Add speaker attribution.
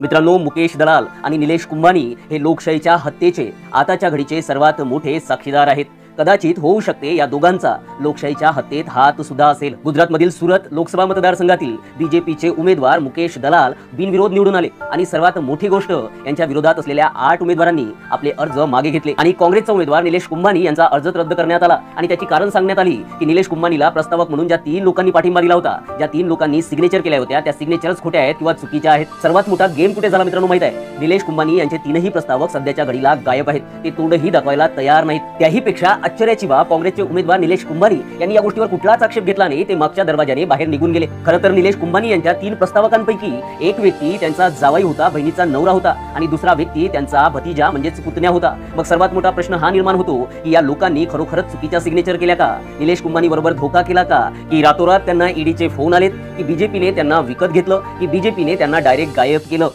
Speaker 1: मित्रांनो, मुकेश दलाल आणि निलेश कुंभानी हे लोकशाहीच्या हत्येचे आताच्या घडीचे सर्वात मोठे साक्षीदार आहेत. कदाचित होऊ शकते या दोघांचा लोकशाहीच्या हत्येत हात सुद्धा असेल. गुजरातमधील सुरत लोकसभा मतदारसंघातील बीजेपीचे उमेदवार मुकेश दलाल बिनविरोध निवडून आले आणि सर्वात मोठी गोष्ट, यांच्या विरोधात असलेल्या 8 उमेदवारांनी आपले अर्ज मागे घेतले आणि काँग्रेसचा उमेदवार निलेश कुंभानी यांचा अर्ज रद्द करण्यात आला. आणि त्याची कारण सांगण्यात आली की निलेश कुंभानीला प्रस्तावक म्हणून ज्या 3 लोकांनी पाठिंबा दिला होता, ज्या 3 लोकांनी सिग्नेचर केल्या होत्या, त्या सिग्नेचर्स खोट्या आहेत किंवा चुकीच्या आहेत. सर्वात मोठा गेम कुठे झाला मित्रांनो माहित आहे? निलेश कुंभानी यांचे 3ही प्रस्तावक सध्याच्या घडीला गायब आहेत. ते तोंडही दाखवायला तयार नाहीत. त्याही पेक्षा आश्चर्याची बाब, काँग्रेसचे उमेदवार निलेश कुंभानी यांनी या गोष्टीवर कुठलाच आक्षेप घेतला नाही. ते मागच्या दरवाजाने बाहेर निघून गेले. खरं तर निलेश कुंभानी यांच्या 3 प्रस्तावकांपैकी एक व्यक्ती त्यांचा जावई होता, बहिणीचा नवरा होता आणि दुसरा व्यक्ती त्यांचा भतीजा म्हणजेच पुतण्या होता. मग सर्वात मोठा प्रश्न हा निर्माण होतो की या लोकांनी खरोखरच चुकीच्या सिग्नेचर केल्या का? निलेश कुंभानी बरोबर धोका केला का? की रातोरात त्यांना ईडीचे फोन आलेत? की बीजेपीने त्यांना विकत घेतलं? की बीजेपीने त्यांना डायरेक्ट गायब केलं?